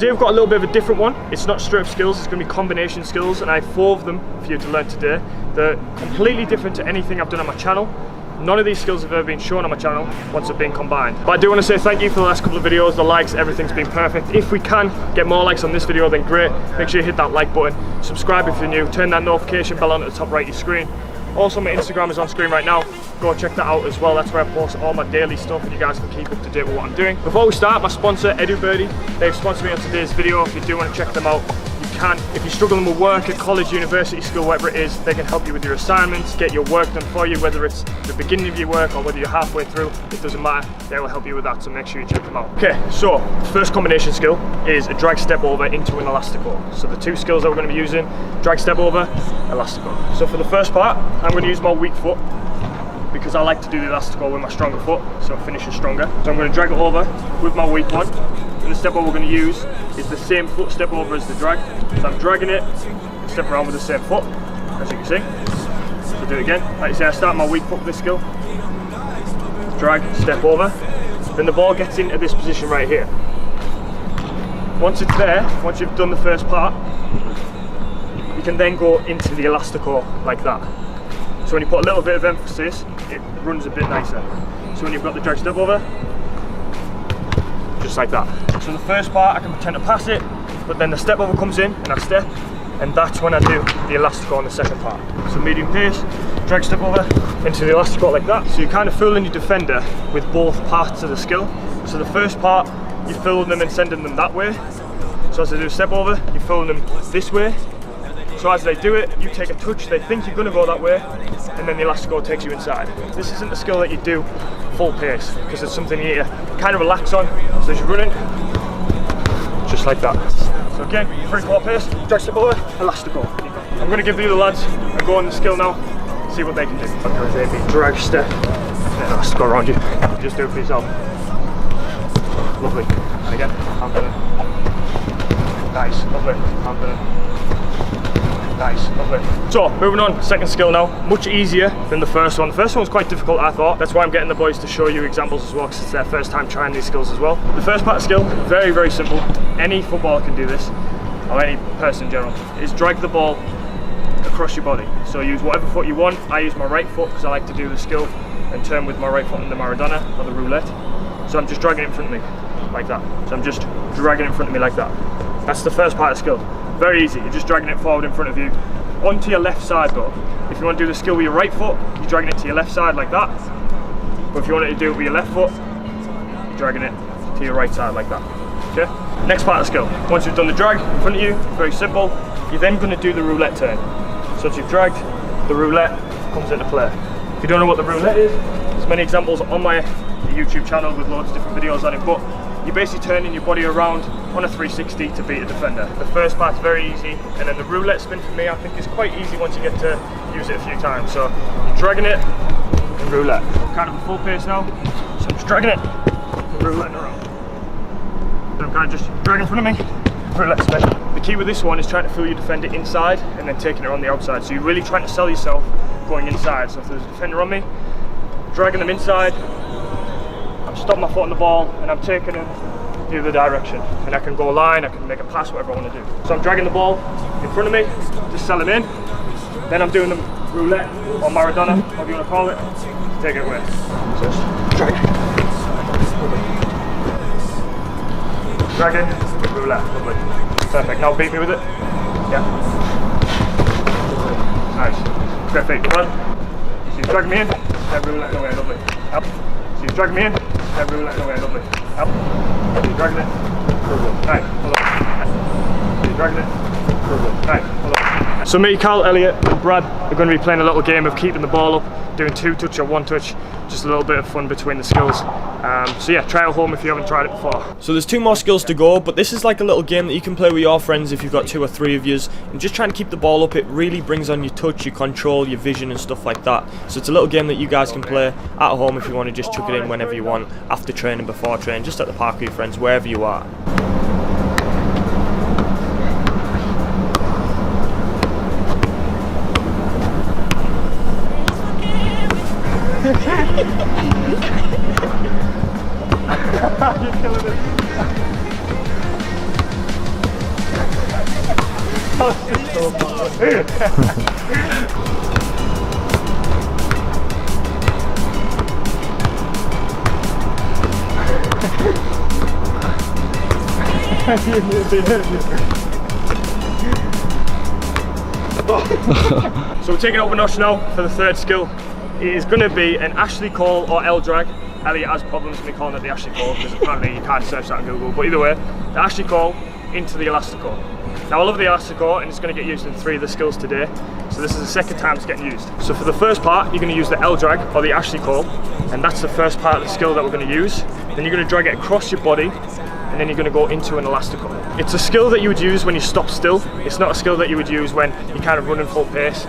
today we've got a little bit of a different one. It's not straight up skills, it's going to be combination skills, and I have 4 of them for you to learn today. They're completely different to anything I've done on my channel. None of these skills have ever been shown on my channel once they've been combined. But I do want to say thank you for the last couple of videos, the likes, everything's been perfect. If we can get more likes on this video, then great. Make sure you hit that like button, subscribe if you're new, turn that notification bell on at the top right of your screen. Also, my Instagram is on screen right now. Go check that out as well. That's where I post all my daily stuff and you guys can keep up to date with what I'm doing. Before we start, my sponsor, EduBirdie, they've sponsored me on today's video. If you do want to check them out, you can. If you're struggling with work at college, university, school, whatever it is, they can help you with your assignments, get your work done for you, whether it's the beginning of your work or whether you're halfway through, it doesn't matter. They will help you with that, so make sure you check them out. Okay, so first combination skill is a drag step over into an elastical. So the 2 skills that we're going to be using, drag step over, elastical. So for the first part, I'm going to use my weak foot because I like to do the elastical with my stronger foot, so it finishes stronger. So I'm going to drag it over with my weak one. And the step over we're going to use is the same foot step over as the drag. So I'm dragging it, step around with the same foot, as you can see. So do it again. Like you say, I start my weak foot with this skill. Drag, step over. Then the ball gets into this position right here. Once it's there, once you've done the first part, you can then go into the elastical like that. So when you put a little bit of emphasis, it runs a bit nicer. So when you've got the drag step over, just like that. So in the first part I can pretend to pass it, but then the step over comes in and I step, and that's when I do the elastical on the second part. So medium pace, drag step over into the elastical like that. So you're kind of fooling your defender with both parts of the skill. So the first part, you're fooling them and sending them that way. So as they do a step over, you're fooling them this way. So as they do it, you take a touch, they think you're going to go that way, and then the elastical takes you inside. This isn't a skill that you do full pace, because it's something you need to kind of relax on. So as you're running, just like that. So again, 3/4 pace, drag step over, elastical. I'm going to give the other lads a go on the skill now, see what they can do. Okay, drag step, and elastical around you. Just do it for yourself. Lovely. And again, confident. Nice, lovely, confident. Nice, lovely. So, moving on, second skill now. Much easier than the first one. The first one was quite difficult, I thought. That's why I'm getting the boys to show you examples as well, because it's their first time trying these skills as well. The first part of skill, very, very simple. Any footballer can do this, or any person in general, is drag the ball across your body. So use whatever foot you want. I use my right foot because I like to do the skill and turn with my right foot in the Maradona, or the roulette. So I'm just dragging it in front of me, like that. So I'm just dragging it in front of me like that. That's the first part of skill. Very easy, you're just dragging it forward in front of you. Onto your left side though. If you want to do the skill with your right foot, you're dragging it to your left side like that. But if you want to do it with your left foot, you're dragging it to your right side like that. Okay? Next part of the skill. Once you've done the drag in front of you, very simple, you're then going to do the roulette turn. So once you've dragged, the roulette comes into play. If you don't know what the roulette is, there's many examples on my YouTube channel with loads of different videos on it, but you're basically turning your body around on a 360 to beat a defender. The first part's very easy, and then the roulette spin for me I think is quite easy once you get to use it a few times. So you're dragging it and roulette. I'm kind of a full pace now, so I'm just dragging it and rouletting around. So I'm kind of just dragging in front of me, roulette spin. The key with this one is trying to fool your defender inside and then taking it on the outside. So you're really trying to sell yourself going inside. So if there's a defender on me, dragging them inside, I'm stopping my foot on the ball and I'm taking it the other direction. And I can go line, I can make a pass, whatever I want to do. So I'm dragging the ball in front of me, just sell him in. Then I'm doing the roulette or Maradona, whatever you want to call it, take it away. So just drag it. Drag it, roulette, lovely. Perfect, now beat me with it. Yeah. Nice. Great feet, come on. So you drag me in, then roulette away, lovely. Up. So you drag me in, then roulette away, lovely. Up. So you dragging it, nice, hello. So you dragging it, nice, hello. So me, Carl, Elliot and Brad are going to be playing a little game of keeping the ball up, doing 2-touch or 1-touch, just a little bit of fun between the skills. So yeah, try it home if you haven't tried it before. So there's 2 more skills to go, but this is like a little game that you can play with your friends if you've got 2 or 3 of yous, and just trying to keep the ball up. It really brings on your touch, your control, your vision and stuff like that. So it's a little game that you guys can play at home if you want to just chuck it in whenever you want, after training, before training, just at the park with your friends, wherever you are. You're killing it. So we're taking it up a notch now for the third skill. It is going to be an Ashley call or L drag. Elliot has problems with me calling it the Ashley call because apparently you can't search that on Google. But either way, the Ashley call into the elastical. Now I love the elastical and it's going to get used in 3 of the skills today. So this is the second time it's getting used. So for the first part, you're going to use the L drag or the Ashley call, and that's the first part of the skill that we're going to use. Then you're going to drag it across your body, and then you're going to go into an elastical. It's a skill that you would use when you stop still. It's not a skill that you would use when you're kind of running full pace.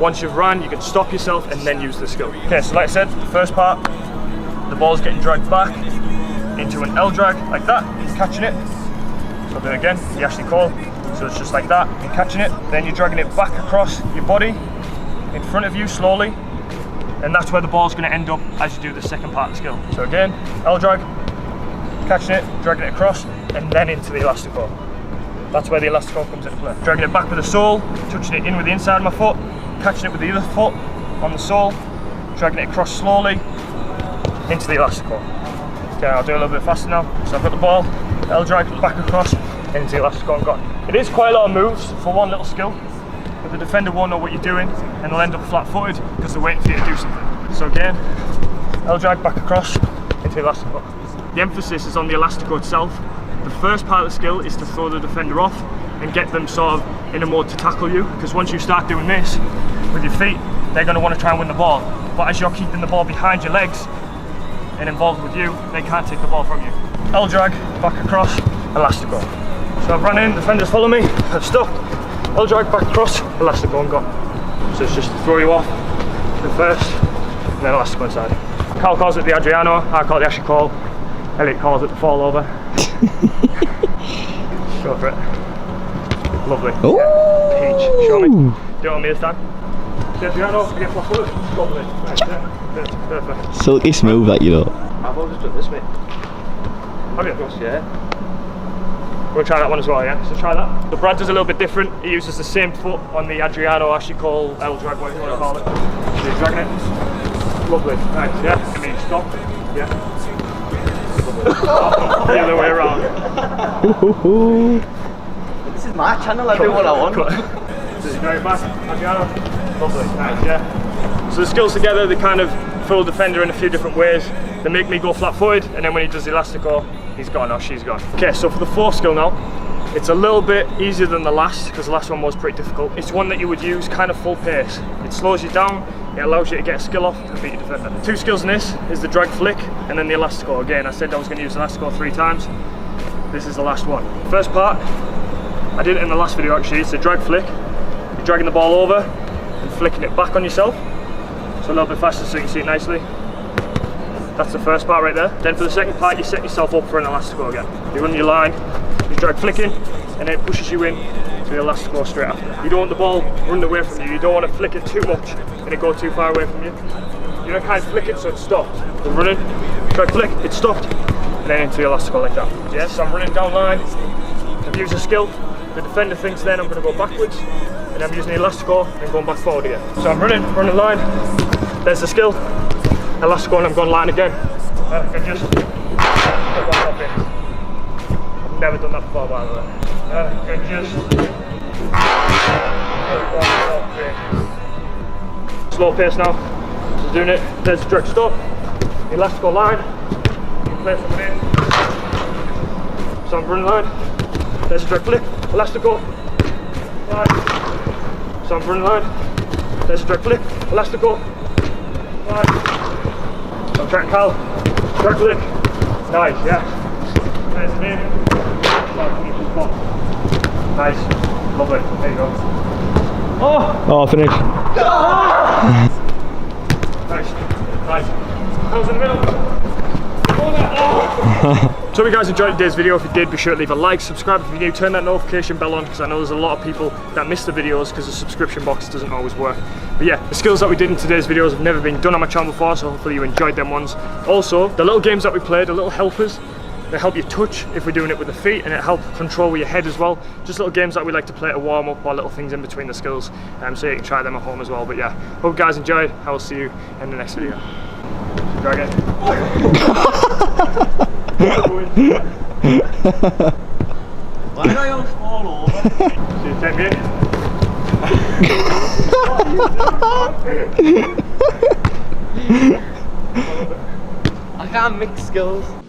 Once you've run, you can stop yourself and then use the skill. Okay, so like I said, the first part, the ball's getting dragged back into an L drag like that, catching it. So I'll do it again, the Ashley call. So it's just like that, you're catching it. Then you're dragging it back across your body, in front of you slowly. And that's where the ball's going to end up as you do the second part of the skill. So again, L drag, catching it, dragging it across, and then into the elastical. That's where the elastical comes into play. Dragging it back with the sole, touching it in with the inside of my foot, catching it with the other foot on the sole, dragging it across slowly into the elastical. Okay, I'll do a little bit faster now. So I've got the ball, L drag, back across, into the elastical and gone. It is quite a lot of moves for one little skill, but the defender won't know what you're doing and they'll end up flat-footed because they're waiting for you to do something. So again, L drag, back across, into the elastical. The emphasis is on the elastical itself. The first part of the skill is to throw the defender off and get them sort of in a mode to tackle you, because once you start doing this with your feet, they're going to want to try and win the ball. But as you're keeping the ball behind your legs and involved with you, they can't take the ball from you. L drag, back across, elastical. So I've run in, defenders follow me, I've stopped, L drag, back across, elastical and gone. So it's just to throw you off, the first, and then elastical inside. Carl calls it the Adriano, I call it the Ashley call, Elliot calls it the fall over. Go for it. Lovely. Yeah. Peach. Show me. Do it on me this time. The Adriano, you get flat foot. Lovely. Right, yeah. Perfect. Silky smooth that, you know. I've always done this, mate. Have you? Yeah. We'll try that one as well, yeah? So try that. So Brad does a little bit different. He uses the same foot on the Adriano, Ashley call, L drag, whatever you want to call it. So you're dragging it. Lovely. Right, yeah. And then you stop. Yeah. The other way around. This is my channel, I do what I want. So you drag it back, Adriano. Lovely. Nice, yeah. So the skills together, they kind of throw the defender in a few different ways. They make me go flat-footed, and then when he does the elastical, he's gone or she's gone. Okay, so for the fourth skill now, it's a little bit easier than the last, because the last one was pretty difficult. It's one that you would use kind of full pace. It slows you down, it allows you to get a skill off and beat your defender. 2 skills in this is the drag flick and then the elastical. Again, I said I was going to use the elastical 3 times. This is the last one. First part, I did it in the last video actually, it's a drag flick. You're dragging the ball over and flicking it back on yourself. So a little bit faster so you can see it nicely. That's the first part right there. Then for the second part, you set yourself up for an elastical again. You run your line, you drag flicking, and then it pushes you in to the elastical straight after. You don't want the ball running away from you. You don't want to flick it too much and it go too far away from you. You don't kind of flick it so it's stopped. Then running, drag flick, it's stopped, and then into the elastical like that. Yes, so I'm running down line, I've used a skill. The defender thinks then I'm going to go backwards, and I'm using the elastical and going back forward again. So I'm running line, there's the skill, elastical, and I'm going line again. And just put that up in. I've never done that before, by the way. And just put that up in. Slow pace now. Just doing it. There's the drag stop, elastical line. You can play something in. So I'm running line. There's a drag flick, elastical, line. So I'm running line. There's a drag flick, elastical, line. So I'm trying Cal, drag flick, nice, yeah. There's the name. Nice, lovely, there you go. Oh, finish. Nice, nice. Hands in the middle. So if you guys enjoyed today's video, if you did, be sure to leave a like, subscribe if you're new, turn that notification bell on, because I know there's a lot of people that miss the videos because the subscription box doesn't always work. But yeah, the skills that we did in today's videos have never been done on my channel before, so hopefully you enjoyed them ones. Also, the little games that we played, the little helpers, They help you touch if we're doing it with the feet, and it helps control with your head as well. Just little games that we like to play to warm up, or little things in between the skills, so you can try them at home as well. But yeah, hope you guys enjoyed. I will see you in the next video. Drag it. Why do I always fall over? See you 10 minutes. I can't mix skills.